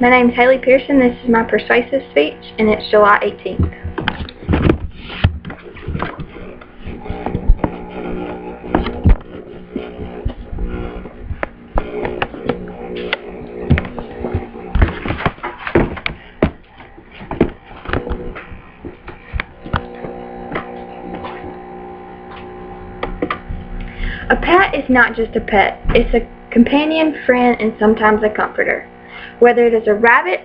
My name is Haley Pearson. This is my persuasive speech, and it's July 18th. A pet is not just a pet. It's a companion, friend, and sometimes a comforter. Whether it is a rabbit,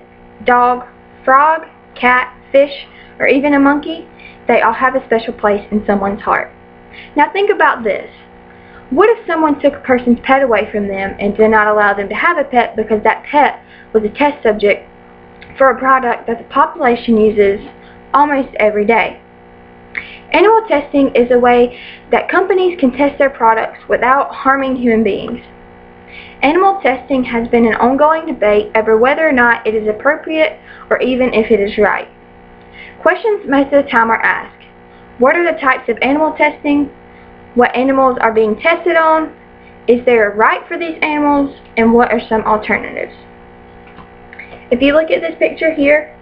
dog, frog, cat, fish, or even a monkey, they all have a special place in someone's heart. Now think about this. What if someone took a person's pet away from them and did not allow them to have a pet because that pet was a test subject for a product that the population uses almost every day? Animal testing is a way that companies can test their products without harming human beings. Animal testing has been an ongoing debate over whether or not it is appropriate or even if it is right. Questions most of the time are asked: what are the types of animal testing? What animals are being tested on? Is there a right for these animals? And what are some alternatives? If you look at this picture here,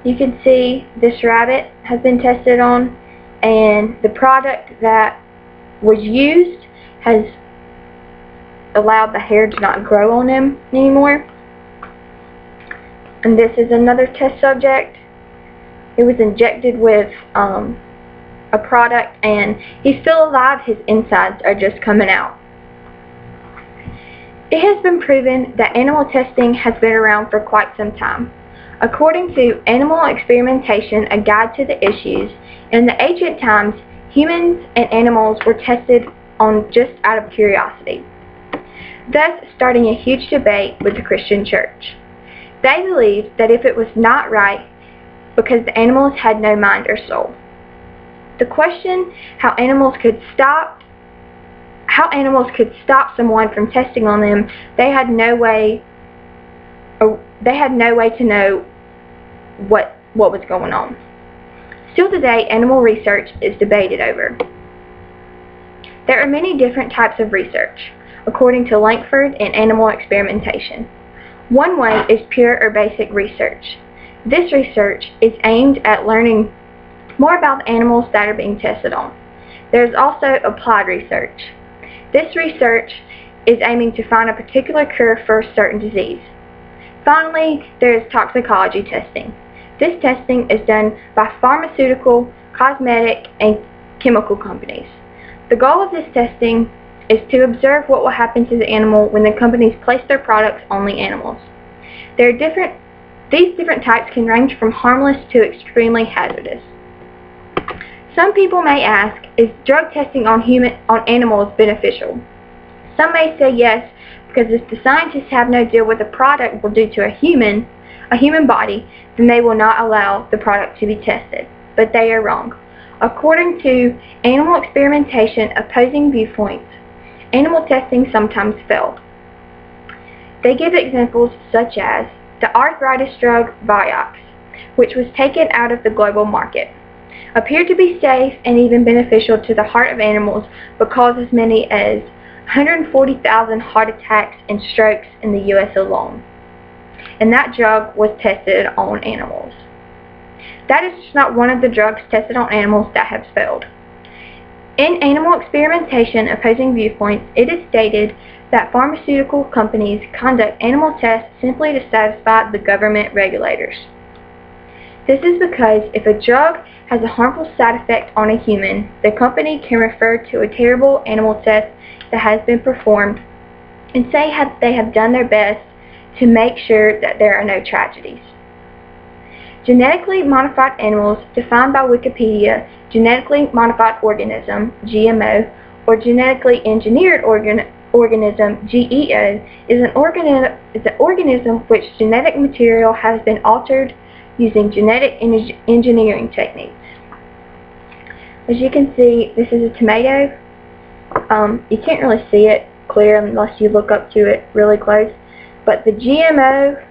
you can see this rabbit has been tested on, and the product that was used has allowed the hair to not grow on him anymore. And this is another test subject. It was injected with a product, and he's still alive. His insides are just coming out. It has been proven that animal testing has been around for quite some time. According to Animal Experimentation, a Guide to the Issues, in the ancient times, humans and animals were tested on just out of curiosity, thus starting a huge debate with the Christian Church. They believed that if it was not right because the animals had no mind or soul. The question how animals could stop someone from testing on them, they had no way to know what was going on. Still today, animal research is debated over. There are many different types of research, according to Langford and Animal Experimentation. One way is pure or basic research. This research is aimed at learning more about the animals that are being tested on. There is also applied research. This research is aiming to find a particular cure for a certain disease. Finally, there is toxicology testing. This testing is done by pharmaceutical, cosmetic, and chemical companies. The goal of this testing is to observe what will happen to the animal when the companies place their products on the animals. These different types can range from harmless to extremely hazardous. Some people may ask, is drug testing on animals beneficial? Some may say yes, because if the scientists have no idea what the product will do to a human body, then they will not allow the product to be tested. But they are wrong. According to Animal Experimentation Opposing Viewpoints, animal testing sometimes failed. They give examples such as the arthritis drug Vioxx, which was taken out of the global market, appeared to be safe and even beneficial to the heart of animals, but caused as many as 140,000 heart attacks and strokes in the U.S. alone. And that drug was tested on animals. That is just not one of the drugs tested on animals that have failed. In Animal Experimentation Opposing Viewpoints, it is stated that pharmaceutical companies conduct animal tests simply to satisfy the government regulators. This is because if a drug has a harmful side effect on a human, the company can refer to a terrible animal test that has been performed and say they have done their best to make sure that there are no tragedies. Genetically modified animals, defined by Wikipedia, genetically modified organism, GMO, or genetically engineered organism, GEO, is an organism which genetic material has been altered using genetic engineering techniques. As you can see, this is a tomato. You can't really see it clear unless you look up to it really close, but the GMO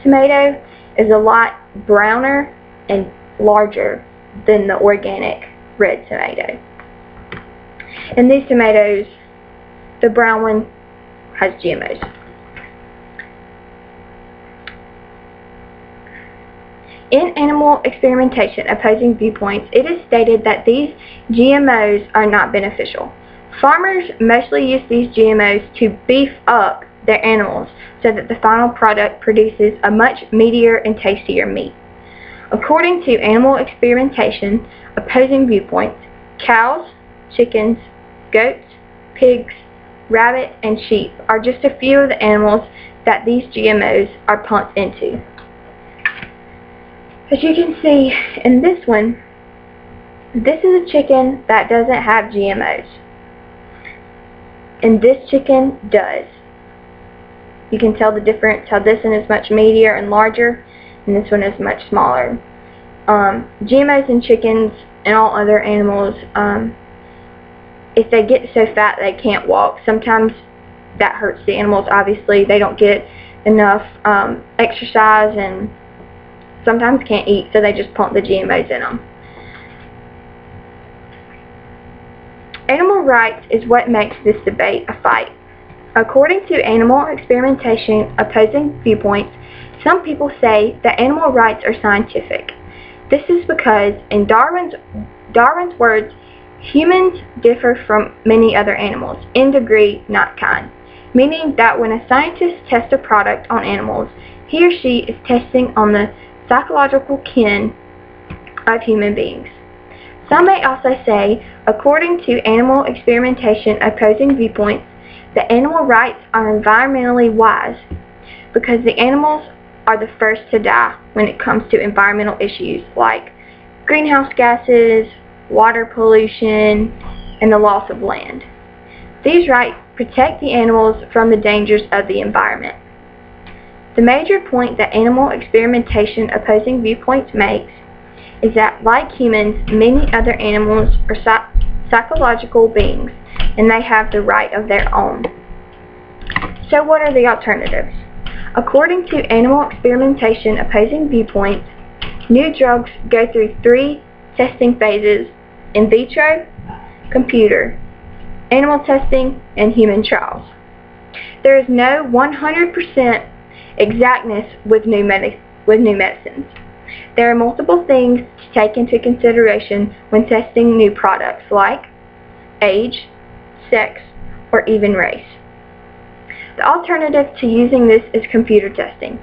tomato is a lot browner and larger than the organic red tomato. And these tomatoes, the brown one has GMOs. In Animal Experimentation Opposing Viewpoints, it is stated that these GMOs are not beneficial. Farmers mostly use these GMOs to beef up their animals so that the final product produces a much meatier and tastier meat. According to Animal Experimentation Opposing Viewpoints, cows, chickens, goats, pigs, rabbits, and sheep are just a few of the animals that these GMOs are pumped into. As you can see in this one, this is a chicken that doesn't have GMOs. And this chicken does. You can tell the difference, how this one is much meatier and larger, and this one is much smaller. GMOs in chickens and all other animals, if they get so fat they can't walk, sometimes that hurts the animals. Obviously, they don't get enough exercise and sometimes can't eat, so they just pump the GMOs in them. Animal rights is what makes this debate a fight. According to Animal Experimentation Opposing Viewpoints, some people say that animal rights are scientific. This is because, in Darwin's words, humans differ from many other animals in degree, not kind, meaning that when a scientist tests a product on animals, he or she is testing on the psychological kin of human beings. Some may also say, according to Animal Experimentation Opposing Viewpoints, that animal rights are environmentally wise because the animals are the first to die when it comes to environmental issues like greenhouse gases, water pollution, and the loss of land. These rights protect the animals from the dangers of the environment. The major point that Animal Experimentation Opposing Viewpoints makes is that, like humans, many other animals are psychological beings, and they have the right of their own. So what are the alternatives? According to Animal Experimentation Opposing Viewpoints, new drugs go through 3 testing phases: in vitro, computer, animal testing, and human trials. There is no 100% exactness with new medicines. There are multiple things to take into consideration when testing new products, like age, sex, or even race. The alternative to using this is computer testing.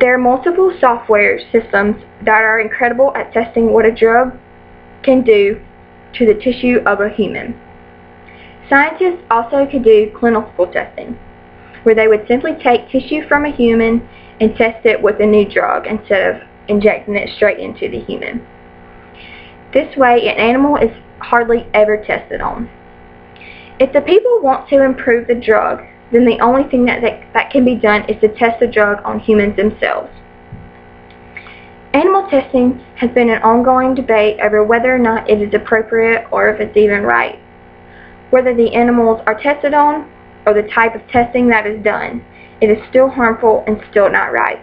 There are multiple software systems that are incredible at testing what a drug can do to the tissue of a human. Scientists also could do clinical testing, where they would simply take tissue from a human and test it with a new drug instead of injecting it straight into the human. This way, an animal is hardly ever tested on. If the people want to improve the drug, then the only thing that can be done is to test the drug on humans themselves. Animal testing has been an ongoing debate over whether or not it is appropriate or if it's even right. Whether the animals are tested on or the type of testing that is done, it is still harmful and still not right.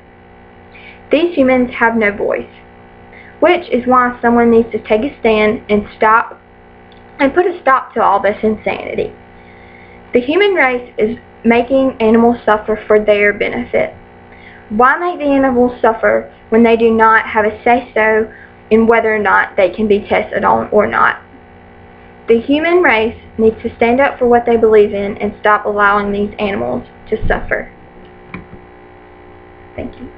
These humans have no voice, which is why someone needs to take a stand and put a stop to all this insanity. The human race is making animals suffer for their benefit. Why make the animals suffer when they do not have a say-so in whether or not they can be tested on or not? The human race needs to stand up for what they believe in and stop allowing these animals to suffer. Thank you.